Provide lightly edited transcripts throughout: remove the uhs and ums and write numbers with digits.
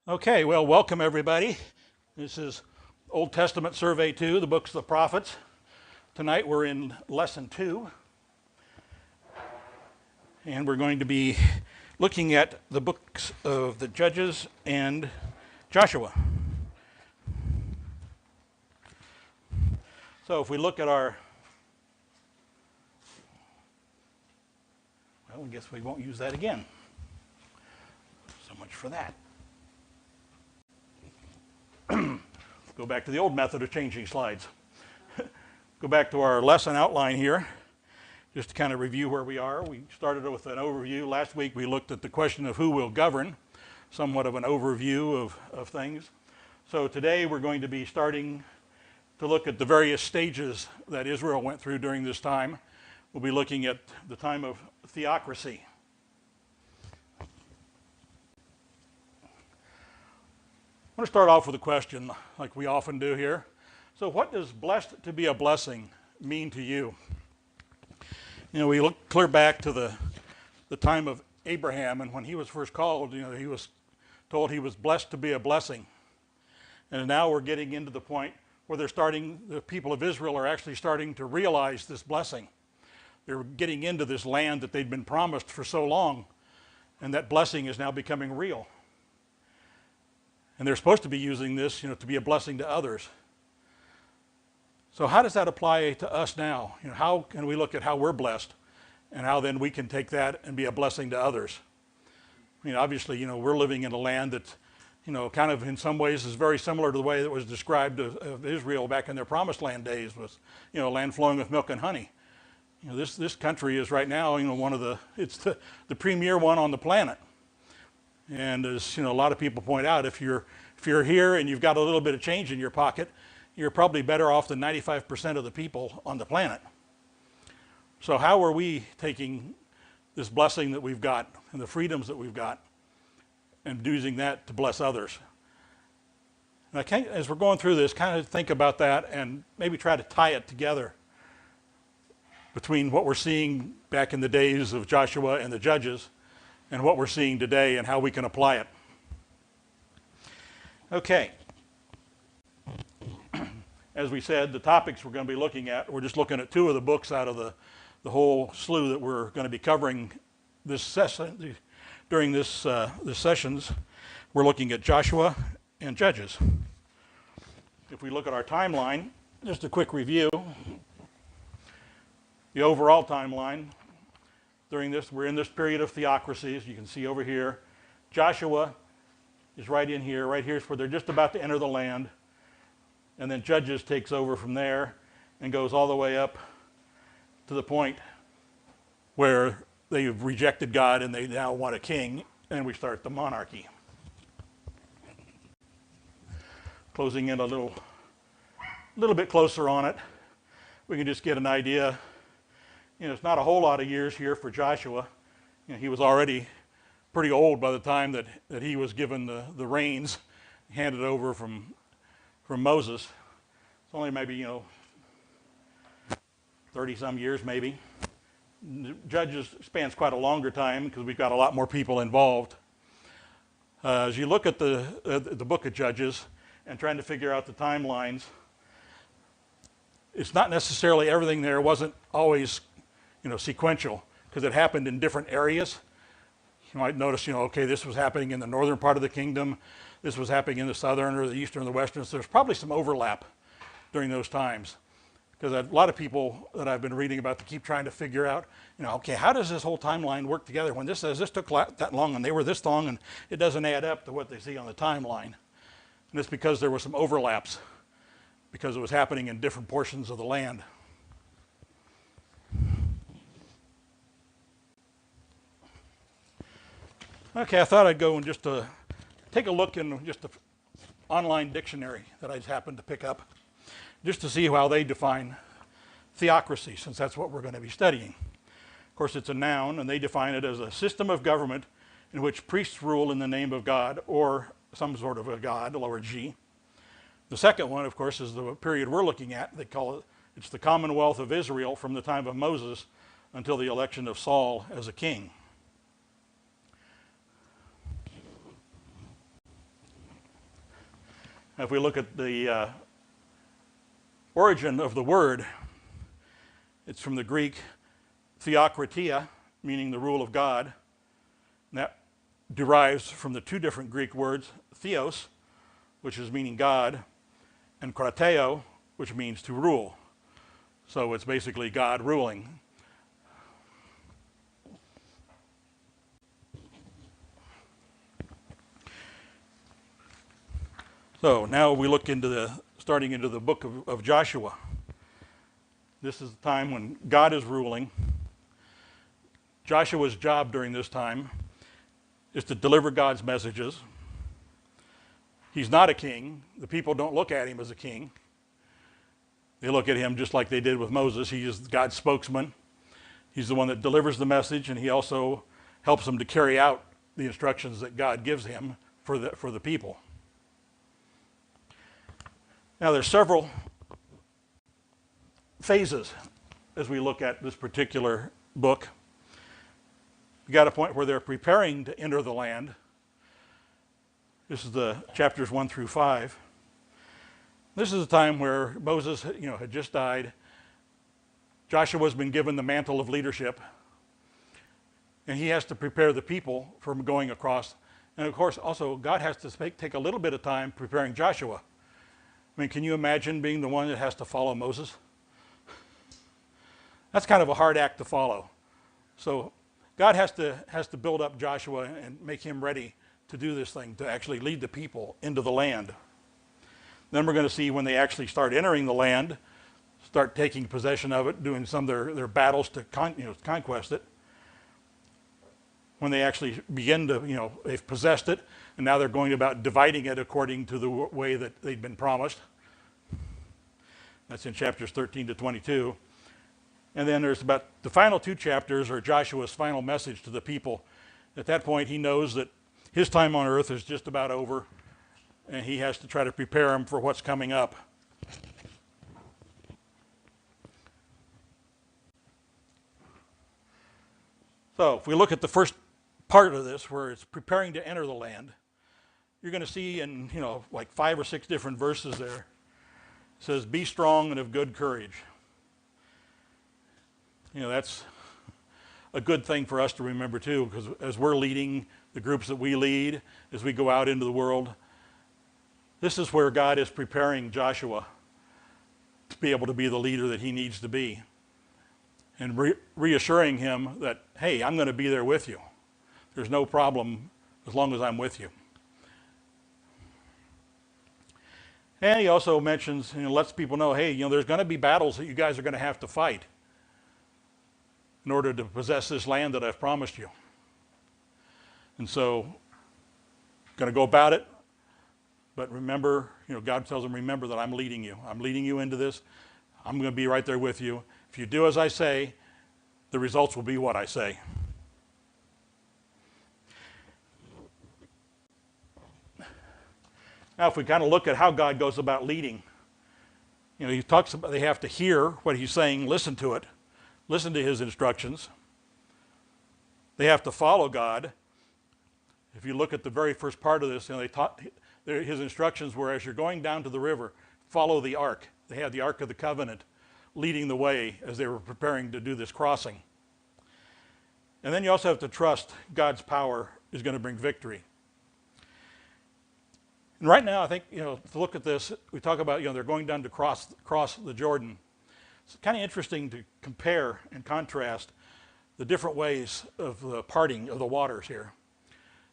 Okay, well, welcome everybody. This is Old Testament Survey 2, the books of the prophets. Tonight we're in lesson 2, and we're going to be looking at the books of the Judges and Joshua. So if we look at our, well, I guess we won't use that again. So much for that. Go back to the old method of changing slides. Go back to our lesson outline here, just to kind of review where we are. We started with an overview. Last week we looked at the question of who will govern, somewhat of an overview of things. So today we're going to be starting to look at the various stages that Israel went through during this time. We'll be looking at the time of theocracy. I want to start off with a question, like we often do here. So what does blessed to be a blessing mean to you? You know, we look clear back to the time of Abraham, and when he was first called, you know, he was told he was blessed to be a blessing. And now we're getting into the point where the people of Israel are actually starting to realize this blessing. They're getting into this land that they'd been promised for so long, and that blessing is now becoming real. And they're supposed to be using this, you know, to be a blessing to others. So how does that apply to us now? You know, how can we look at how we're blessed and how then we can take that and be a blessing to others? I mean, obviously, you know, we're living in a land that, you know, kind of in some ways is very similar to the way that was described of Israel back in their promised land days, was, you know, land flowing with milk and honey. You know, this country is right now, you know, it's the premier one on the planet. And as you know, a lot of people point out, if you're here and you've got a little bit of change in your pocket, you're probably better off than 95% of the people on the planet. So how are we taking this blessing that we've got and the freedoms that we've got and using that to bless others? And as we're going through this, kind of think about that and maybe try to tie it together between what we're seeing back in the days of Joshua and the Judges and what we're seeing today and how we can apply it. Okay. As we said, the topics we're going to be looking at, we're just looking at 2 of the books out of the whole slew that we're going to be covering this session, during this sessions. We're looking at Joshua and Judges. If we look at our timeline, just a quick review. The overall timeline. During this, we're in this period of theocracy, as you can see over here. Joshua is right in here. Right here is where they're just about to enter the land. And then Judges takes over from there and goes all the way up to the point where they've rejected God and they now want a king, and we start the monarchy. Closing in a little bit closer on it, we can just get an idea. You know, it's not a whole lot of years here for Joshua. You know, he was already pretty old by the time that he was given the reins, handed over from Moses. It's only maybe, you know, 30-some years maybe. Judges spans quite a longer time because we've got a lot more people involved. As you look at the book of Judges and trying to figure out the timelines, it's not necessarily everything there wasn't always, you know, sequential, because it happened in different areas. You might notice, you know, okay, this was happening in the northern part of the kingdom, this was happening in the southern or the eastern or the western, so there's probably some overlap during those times. Because a lot of people that I've been reading about to keep trying to figure out, you know, okay, how does this whole timeline work together when this says this took that long and they were this long, and it doesn't add up to what they see on the timeline. And it's because there were some overlaps, because it was happening in different portions of the land. Okay, I thought I'd go and just take a look in just an online dictionary that I just happened to pick up, just to see how they define theocracy, since that's what we're going to be studying. Of course, it's a noun, and they define it as a system of government in which priests rule in the name of God or some sort of a god, lower G. The second one, of course, is the period we're looking at. They call it's the Commonwealth of Israel from the time of Moses until the election of Saul as a king. If we look at the origin of the word, it's from the Greek Theocratia, meaning the rule of God. And that derives from the two different Greek words, theos, which is meaning God, and krateo, which means to rule. So it's basically God ruling. So now we look starting into the book of Joshua. This is the time when God is ruling. Joshua's job during this time is to deliver God's messages. He's not a king. The people don't look at him as a king. They look at him just like they did with Moses. He is God's spokesman. He's the one that delivers the message, and he also helps them to carry out the instructions that God gives him for the people. Now there's several phases as we look at this particular book. We got a point where they're preparing to enter the land. This is the chapters 1 through 5. This is a time where Moses, had just died. Joshua's been given the mantle of leadership, and he has to prepare the people for going across. And of course, also God has to take a little bit of time preparing Joshua. I mean, can you imagine being the one that has to follow Moses? That's kind of a hard act to follow. So God has to build up Joshua and make him ready to do this thing, to actually lead the people into the land. Then we're going to see when they actually start entering the land, start taking possession of it, doing some of their battles to conquest it. When they actually begin to, they've possessed it, and now they're going about dividing it according to the way that they'd been promised. That's in chapters 13 to 22. And then there's about the final two chapters are Joshua's final message to the people. At that point, he knows that his time on earth is just about over, and he has to try to prepare them for what's coming up. So if we look at the first part of this, where it's preparing to enter the land, you're going to see in, like 5 or 6 different verses there, it says, be strong and of good courage. That's a good thing for us to remember too, because as we're leading the groups that we lead, as we go out into the world, this is where God is preparing Joshua to be able to be the leader that he needs to be, and reassuring him that, hey, I'm going to be there with you. There's no problem as long as I'm with you. And he also mentions, lets people know, hey, there's going to be battles that you guys are going to have to fight in order to possess this land that I've promised you. And so, going to go about it, but remember, God tells them, remember that I'm leading you. I'm leading you into this. I'm going to be right there with you. If you do as I say, the results will be what I say. Now, if we kind of look at how God goes about leading, he talks about they have to hear what he's saying, listen to it, listen to his instructions. They have to follow God. If you look at the very first part of this, his instructions were, as you're going down to the river, follow the ark. They had the Ark of the Covenant leading the way as they were preparing to do this crossing. And then you also have to trust God's power is going to bring victory. And right now, I think, to look at this, we talk about, they're going down to cross the Jordan. It's kind of interesting to compare and contrast the different ways of the parting of the waters here.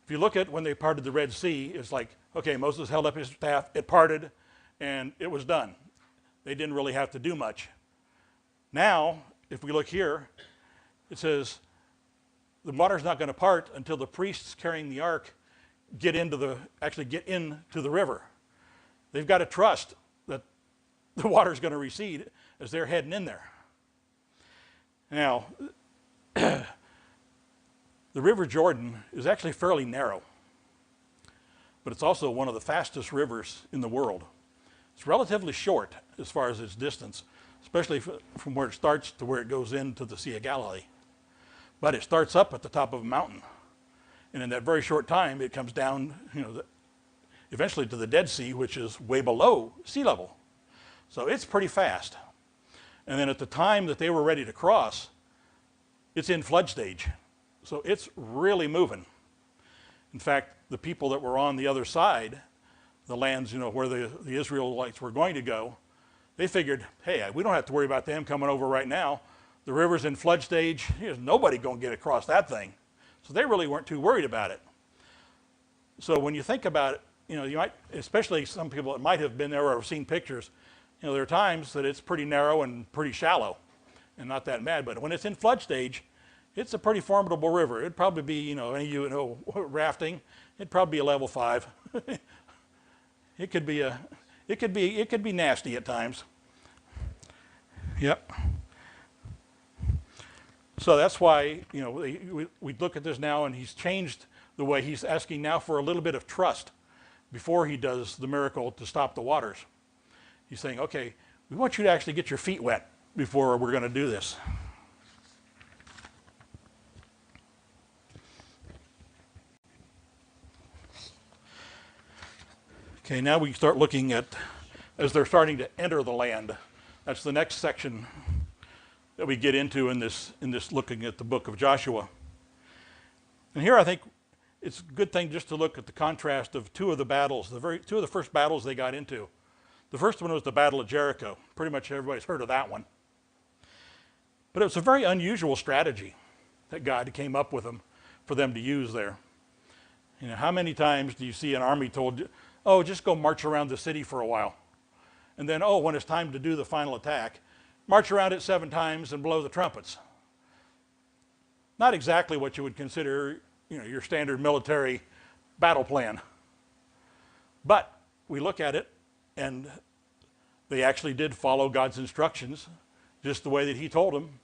If you look at when they parted the Red Sea, it's like, okay, Moses held up his staff, it parted, and it was done. They didn't really have to do much. Now, if we look here, it says the water's not going to part until the priests carrying the ark get into the river. They've got to trust that the water's going to recede as they're heading in there. Now, the River Jordan is actually fairly narrow, but it's also one of the fastest rivers in the world. It's relatively short as far as its distance, especially from where it starts to where it goes into the Sea of Galilee. But it starts up at the top of a mountain. And in that very short time, it comes down, eventually to the Dead Sea, which is way below sea level. So it's pretty fast. And then at the time that they were ready to cross, it's in flood stage. So it's really moving. In fact, the people that were on the other side, the lands, where the Israelites were going to go, they figured, hey, we don't have to worry about them coming over right now. The river's in flood stage. There's nobody going to get across that thing. So they really weren't too worried about it. So when you think about it, you might, especially some people that might have been there or have seen pictures, there are times that it's pretty narrow and pretty shallow and not that bad. But when it's in flood stage, it's a pretty formidable river. It'd probably be, any of you know rafting, it'd probably be a level 5. It could be nasty at times. Yep. So that's why, we look at this now, and he's changed the way he's asking now for a little bit of trust before he does the miracle to stop the waters. He's saying, okay, we want you to actually get your feet wet before we're going to do this. Okay, now we start looking at, as they're starting to enter the land. That's the next section that we get into in this looking at the book of Joshua. And here I think it's a good thing just to look at the contrast of two of the battles, two of the first battles they got into. The first one was the Battle of Jericho. Pretty much everybody's heard of that one. But it was a very unusual strategy that God came up with for them to use there. How many times do you see an army told, oh, just go march around the city for a while. And then, oh, when it's time to do the final attack, march around it 7 times and blow the trumpets. Not exactly what you would consider, your standard military battle plan. But we look at it, and they actually did follow God's instructions just the way that he told them.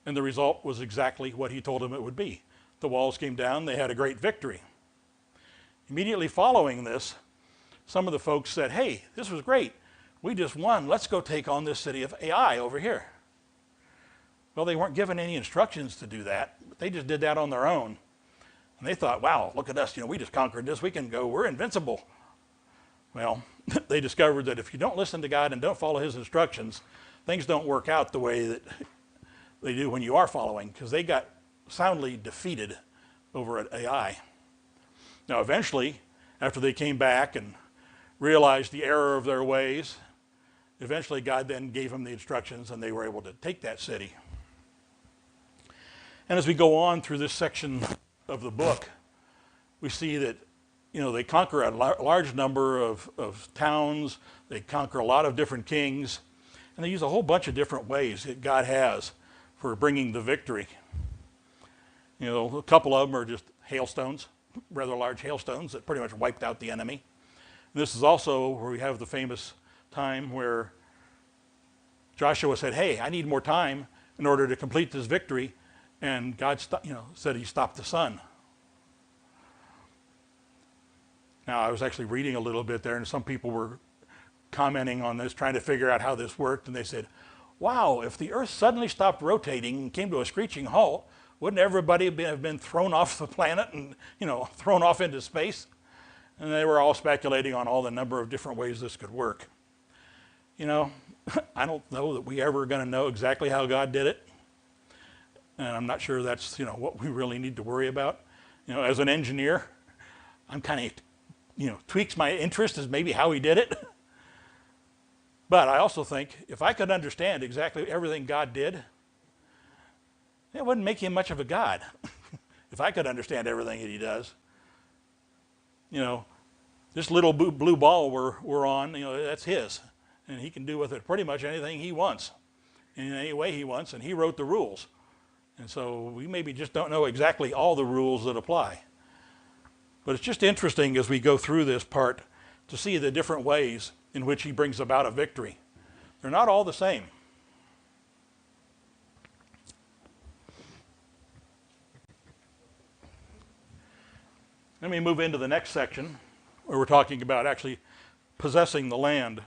And the result was exactly what he told them it would be. The walls came down, they had a great victory. Immediately following this, some of the folks said, hey, this was great. We just won. Let's go take on this city of Ai over here. Well, they weren't given any instructions to do that. But they just did that on their own. And they thought, wow, look at us. We just conquered this. We can go. We're invincible. Well, they discovered that if you don't listen to God and don't follow his instructions, things don't work out the way that they do when you are following, because they got soundly defeated over at Ai. Now, eventually, after they came back and realized the error of their ways, eventually God then gave them the instructions, and they were able to take that city. And as we go on through this section of the book, we see that they conquer a large number of towns. They conquer a lot of different kings. And they use a whole bunch of different ways that God has for bringing the victory. A couple of them are just hailstones, rather large hailstones that pretty much wiped out the enemy. And this is also where we have the famous time where Joshua said, hey, I need more time in order to complete this victory. And God said he stopped the sun. Now, I was actually reading a little bit there, and some people were commenting on this, trying to figure out how this worked, and they said, wow, if the earth suddenly stopped rotating and came to a screeching halt, wouldn't everybody have been thrown off the planet and, thrown off into space? And they were all speculating on all the number of different ways this could work. I don't know that we ever going to know exactly how God did it. And I'm not sure that's, what we really need to worry about. As an engineer, I'm kind of, tweaks my interest as maybe how he did it. But I also think if I could understand exactly everything God did, it wouldn't make him much of a God. If I could understand everything that he does. This little blue ball we're on, that's his. And he can do with it pretty much anything he wants, in any way he wants, and he wrote the rules. And so we maybe just don't know exactly all the rules that apply. But it's just interesting as we go through this part to see the different ways in which he brings about a victory. They're not all the same. Let me move into the next section where we're talking about actually possessing the land.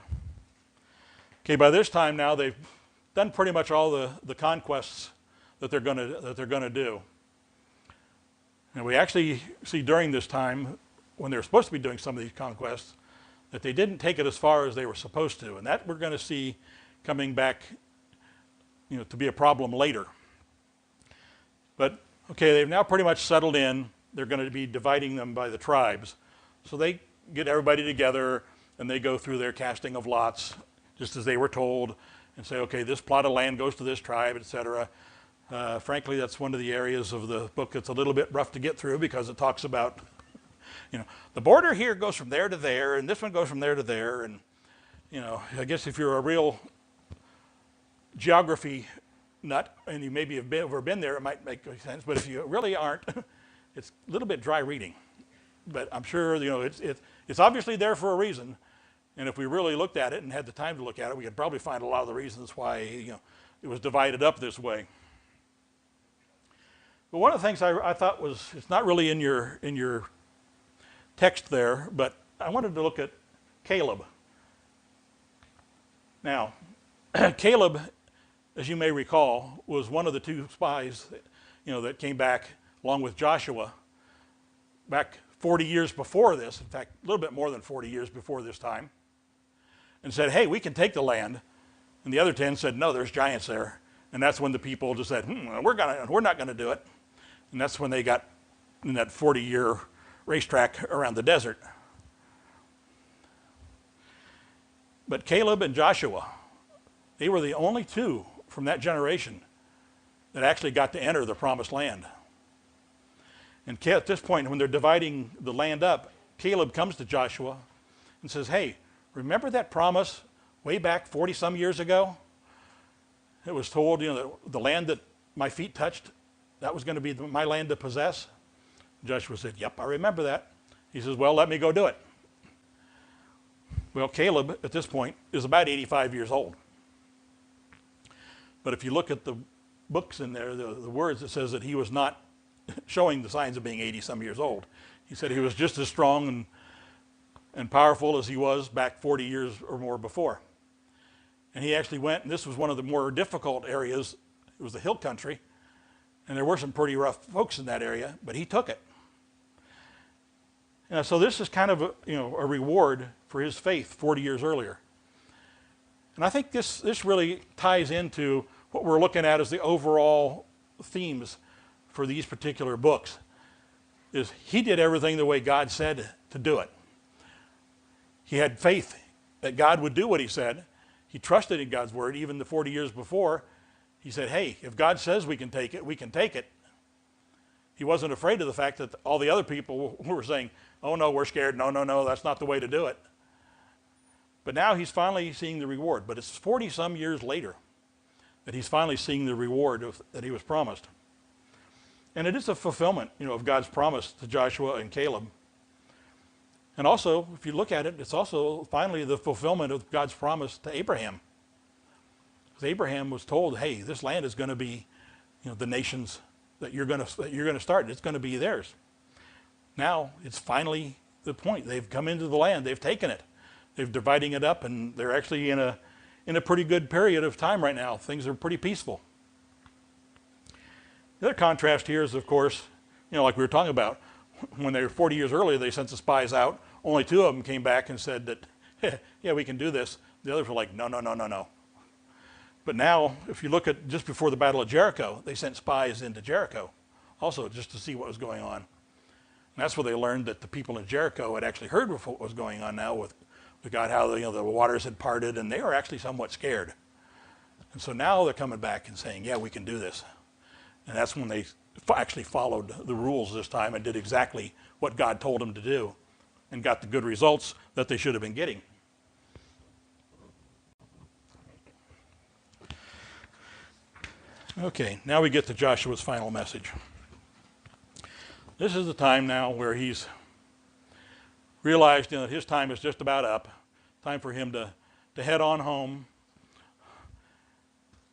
Okay, by this time now they've done pretty much all the conquests that they're going to do. And we actually see during this time when they were supposed to be doing some of these conquests, that they didn't take it as far as they were supposed to. And that we're going to see coming back, to be a problem later. But, okay, they've now pretty much settled in. They're going to be dividing them by the tribes. So they get everybody together, and they go through their casting of lots, just as they were told, and say, okay, this plot of land goes to this tribe, etc. Frankly, that's one of the areas of the book that's a little bit rough to get through, because it talks about, the border here goes from there to there, and this one goes from there to there, and, I guess if you're a real geography nut, and you maybe have ever been there, it might make sense, but if you really aren't, it's a little bit dry reading. But I'm sure, it's obviously there for a reason, and if we really looked at it and had the time to look at it, we could probably find a lot of the reasons why, it was divided up this way. But one of the things I thought was, it's not really in your text there, but I wanted to look at Caleb. Now, Caleb, as you may recall, was one of the two spies, that came back along with Joshua back 40 years before this, in fact, a little bit more than 40 years before this time, and said, hey, we can take the land. And the other 10 said, no, there's giants there. And that's when the people just said, we're not going to do it. And that's when they got in that 40-year racetrack around the desert. But Caleb and Joshua, they were the only two from that generation that actually got to enter the promised land. And at this point, when they're dividing the land up, Caleb comes to Joshua and says, hey, remember that promise way back 40-some years ago? It was told, that the land that my feet touched, that was going to be my land to possess. Joshua said, yep, I remember that. He says, well, let me go do it. Well, Caleb, at this point, is about 85 years old. But if you look at the books in there, the words, it says that he was not showing the signs of being 80-some years old. He said he was just as strong and powerful as he was back 40 years or more before. And he actually went, and this was one of the more difficult areas. It was the hill country, and there were some pretty rough folks in that area, but he took it. And so this is kind of a reward for his faith 40 years earlier. And I think this really ties into what we're looking at as the overall themes for these particular books, is he did everything the way God said to do it. He had faith that God would do what he said. He trusted in God's word. Even the 40 years before, he said, hey, if God says we can take it, we can take it. He wasn't afraid of the fact that all the other people were saying, oh no, we're scared. No, that's not the way to do it. But now he's finally seeing the reward. But it's 40-some years later that he's finally seeing the reward that he was promised. And it is a fulfillment, of God's promise to Joshua and Caleb. And also, if you look at it, it's also finally the fulfillment of God's promise to Abraham. Because Abraham was told, hey, this land is going to be, the nations that you're going to start. It's going to be theirs. Now, it's finally the point. They've come into the land. They've taken it. They're dividing it up, and they're actually in a pretty good period of time right now. Things are pretty peaceful. The other contrast here is, of course, like we were talking about, when they were 40 years earlier, they sent the spies out. Only 2 of them came back and said that, yeah, we can do this. The others were like, no. But now, if you look at just before the Battle of Jericho, they sent spies into Jericho also just to see what was going on. And that's where they learned that the people in Jericho had actually heard what was going on now with God, how the waters had parted, and they were actually somewhat scared. And so now they're coming back and saying, yeah, we can do this. And that's when they actually followed the rules this time and did exactly what God told them to do and got the good results that they should have been getting. Okay, now we get to Joshua's final message. This is the time now where he's realized that his time is just about up. Time for him to head on home,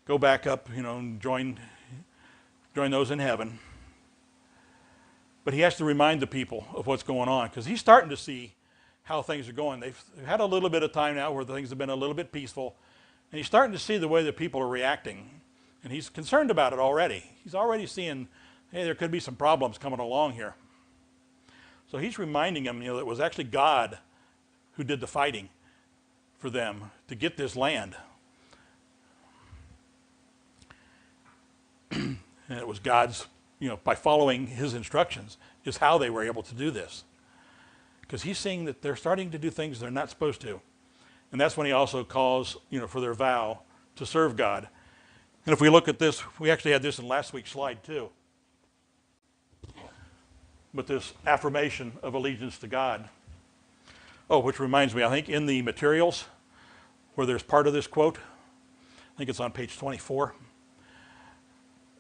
go back up, and join those in heaven. But he has to remind the people of what's going on, because he's starting to see how things are going. They've had a little bit of time now where things have been a little bit peaceful, and he's starting to see the way that people are reacting. And he's concerned about it already. He's already seeing, hey, there could be some problems coming along here. So he's reminding them, that it was actually God who did the fighting for them to get this land. And it was God's, by following his instructions is how they were able to do this. Because he's seeing that they're starting to do things they're not supposed to. And that's when he also calls, for their vow to serve God. And if we look at this, we actually had this in last week's slide too. But this affirmation of allegiance to God. Oh, which reminds me, I think in the materials where there's part of this quote, I think it's on page 24.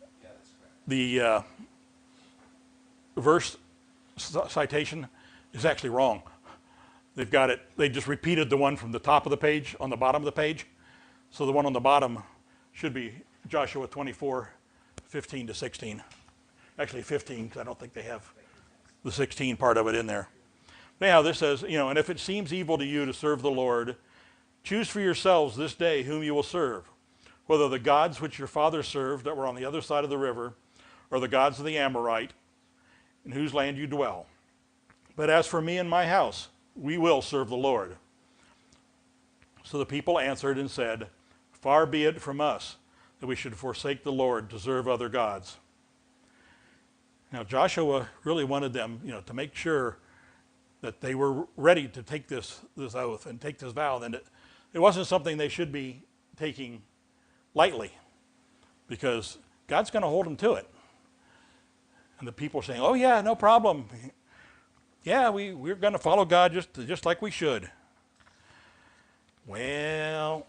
Yeah, that's correct. The verse citation is actually wrong. They've got it, they just repeated the one from the top of the page on the bottom of the page. So the one on the bottom should be Joshua 24, 15 to 16. Actually 15, because I don't think they have the 16 part of it in there. But anyhow, this says, and if it seems evil to you to serve the Lord, choose for yourselves this day whom you will serve, whether the gods which your fathers served that were on the other side of the river, or the gods of the Amorite, in whose land you dwell. But as for me and my house, we will serve the Lord. So the people answered and said, far be it from us that we should forsake the Lord to serve other gods. Now Joshua really wanted them, to make sure that they were ready to take this oath and take this vow. And it wasn't something they should be taking lightly, because God's going to hold them to it. And the people are saying, oh yeah, no problem. Yeah, we're going to follow God just like we should. Well,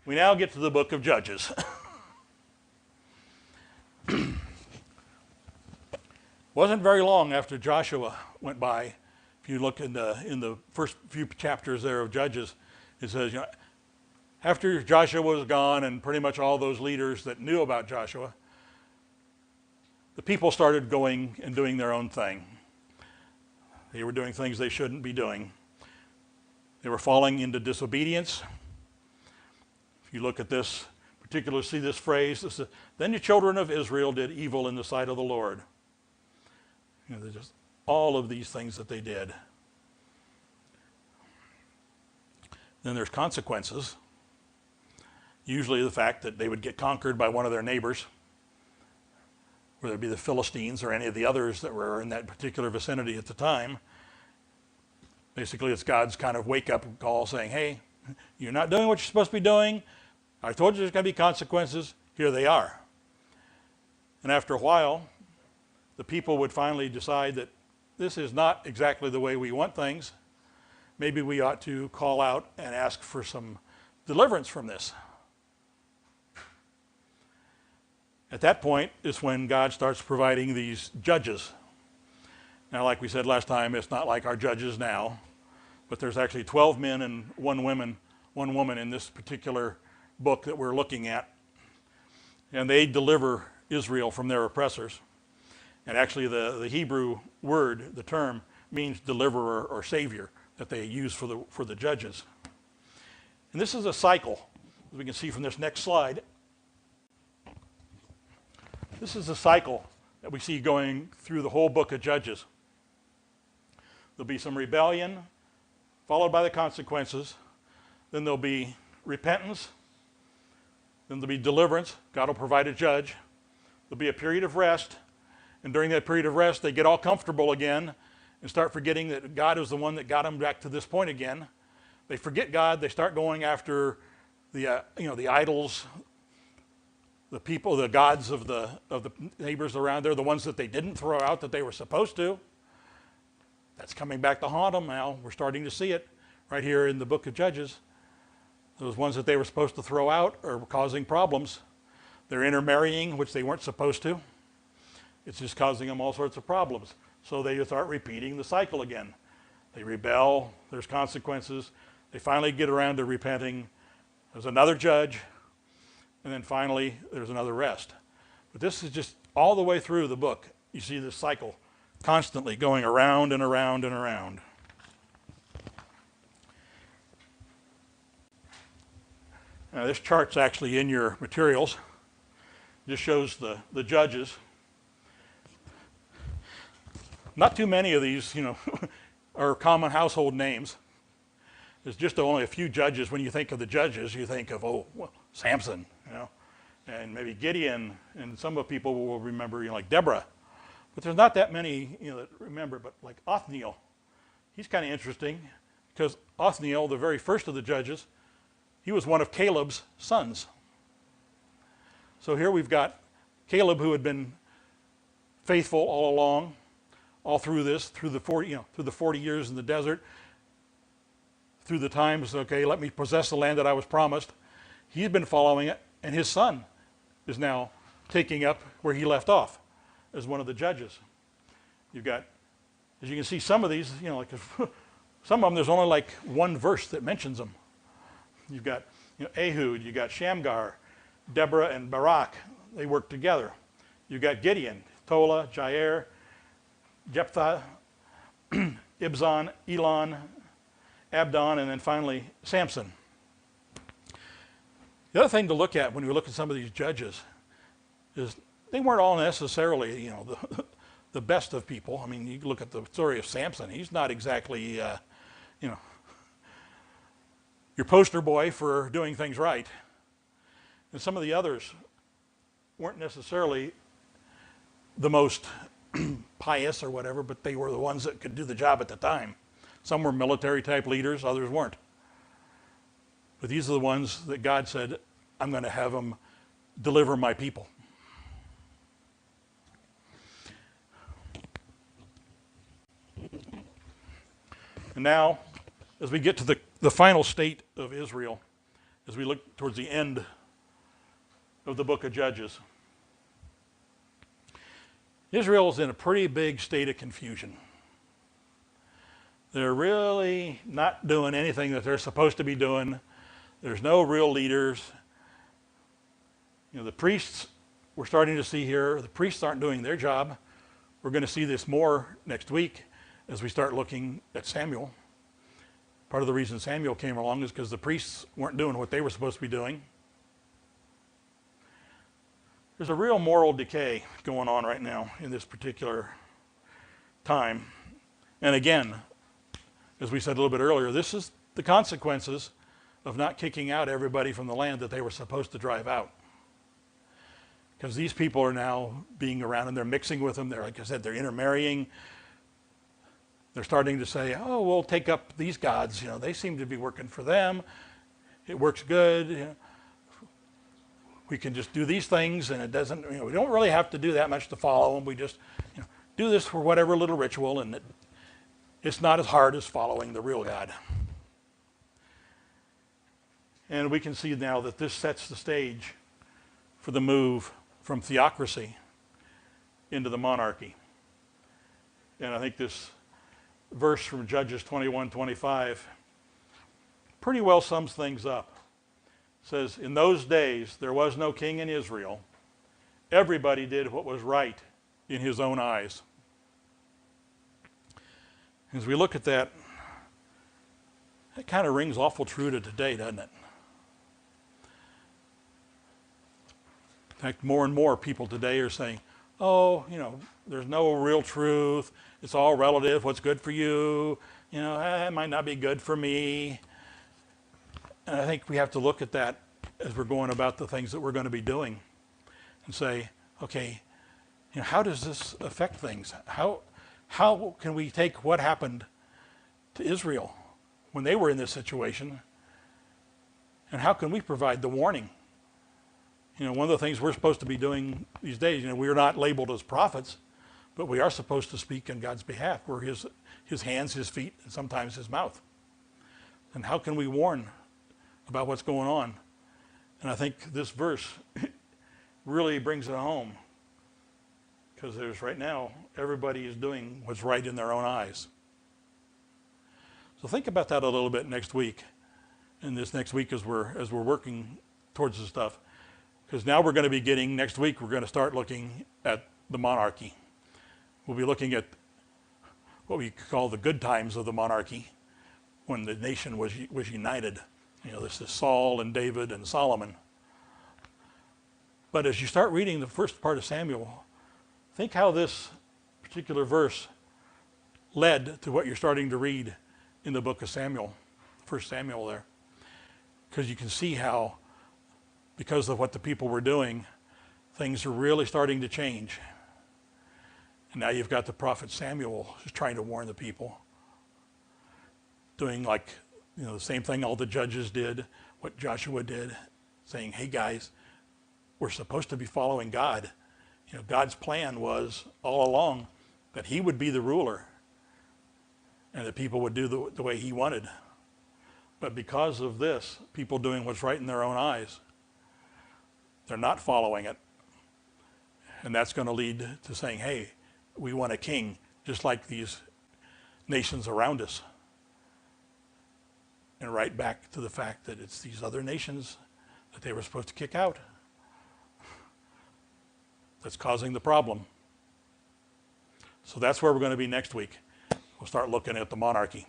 we now get to the book of Judges. Wasn't very long after Joshua went by. If you look in the first few chapters there of Judges, it says, after Joshua was gone and pretty much all those leaders that knew about Joshua, the people started going and doing their own thing. They were doing things they shouldn't be doing. They were falling into disobedience. If you look at this, particularly see this phrase, this is, then the children of Israel did evil in the sight of the Lord. There's just all of these things that they did. Then there's consequences. Usually the fact that they would get conquered by one of their neighbors, whether it be the Philistines or any of the others that were in that particular vicinity at the time. Basically, it's God's kind of wake-up call saying, hey, you're not doing what you're supposed to be doing. I told you there's going to be consequences. Here they are. And after a while, the people would finally decide that this is not exactly the way we want things. Maybe we ought to call out and ask for some deliverance from this. At that point is when God starts providing these judges. Now, like we said last time, it's not like our judges now, but there's actually 12 men and one woman in this particular book that we're looking at. And they deliver Israel from their oppressors. And actually the Hebrew word, the term, means deliverer or savior that they use for the judges. And this is a cycle, as we can see from this next slide. This is a cycle that we see going through the whole book of Judges. There'll be some rebellion, followed by the consequences. Then there'll be repentance. Then there'll be deliverance. God will provide a judge. There'll be a period of rest. And during that period of rest, they get all comfortable again and start forgetting that God is the one that got them back to this point again. They forget God. They start going after the idols, the people, the gods of the neighbors around there, the ones that they didn't throw out that they were supposed to. That's coming back to haunt them now. We're starting to see it right here in the book of Judges. Those ones that they were supposed to throw out are causing problems. They're intermarrying, which they weren't supposed to. It's just causing them all sorts of problems. So they start repeating the cycle again. They rebel, there's consequences. They finally get around to repenting. There's another judge. And then finally, there's another rest. But this is just all the way through the book. You see this cycle constantly going around and around and around. Now, this chart's actually in your materials. It just shows the judges. Not too many of these, are common household names. There's just only a few judges. When you think of the judges, you think of, Samson, and maybe Gideon, and some of people will remember, like Deborah. But there's not that many, that remember. But like Othniel, he's kind of interesting because Othniel, the very first of the judges, he was one of Caleb's sons. So here we've got Caleb, who had been faithful all along, all through this, through the 40 years in the desert, through the times, okay, let me possess the land that I was promised. He's been following it, and his son is now taking up where he left off as one of the judges. You've got, as you can see, some of these, like some of them, there's only like one verse that mentions them. You've got Ehud, you've got Shamgar, Deborah and Barak. They work together. You've got Gideon, Tola, Jair, Jephthah, Ibzan, Elon, Abdon, and then finally Samson. The other thing to look at when we look at some of these judges is they weren't all necessarily, the best of people. I mean, you look at the story of Samson. He's not exactly, your poster boy for doing things right. And some of the others weren't necessarily the most pious or whatever, but they were the ones that could do the job at the time. Some were military type leaders, others weren't. But these are the ones that God said, I'm going to have them deliver my people. And now, as we get to the final state of Israel, as we look towards the end of the book of Judges, Israel is in a pretty big state of confusion. They're really not doing anything that they're supposed to be doing. There's no real leaders. The priests, we're starting to see here, the priests aren't doing their job. We're going to see this more next week as we start looking at Samuel. Part of the reason Samuel came along is because the priests weren't doing what they were supposed to be doing. There's a real moral decay going on right now in this particular time. And again, as we said a little bit earlier, this is the consequences of not kicking out everybody from the land that they were supposed to drive out. Because these people are now being around and they're mixing with them. They're, like I said, they're intermarrying. They're starting to say, we'll take up these gods. They seem to be working for them. It works good. We can just do these things and it doesn't, we don't really have to do that much to follow them. We just do this for whatever little ritual, and it's not as hard as following the real God. And we can see now that this sets the stage for the move from theocracy into the monarchy. And I think this verse from Judges 21:25 pretty well sums things up. It says, in those days there was no king in Israel. Everybody did what was right in his own eyes. As we look at that, it kind of rings awful true to today, doesn't it? In fact, more and more people today are saying, there's no real truth. It's all relative. What's good for you, it might not be good for me. And I think we have to look at that as we're going about the things that we're going to be doing and say, okay, how does this affect things? How can we take what happened to Israel when they were in this situation, and how can we provide the warning? One of the things we're supposed to be doing these days, we're not labeled as prophets, but we are supposed to speak on God's behalf. We're his hands, his feet, and sometimes his mouth. And how can we warn about what's going on? And I think this verse really brings it home, because there's right now, everybody is doing what's right in their own eyes. So think about that a little bit next week, and this next week as we're working towards this stuff. Because now we're going to be next week, we're going to start looking at the monarchy. We'll be looking at what we call the good times of the monarchy, when the nation was united. This is Saul and David and Solomon. But as you start reading the first part of Samuel, think how this particular verse led to what you're starting to read in the book of Samuel, 1 Samuel there. Because you can see how, because of what the people were doing, things are really starting to change. And now you've got the prophet Samuel who's trying to warn the people, doing like, the same thing all the judges did, what Joshua did, saying, hey guys, we're supposed to be following God. God's plan was all along that he would be the ruler and that people would do the way he wanted. But because of this, people doing what's right in their own eyes, they're not following it. And that's going to lead to saying, hey, we want a king just like these nations around us. And right back to the fact that it's these other nations that they were supposed to kick out that's causing the problem. So that's where we're going to be next week. We'll start looking at the monarchy.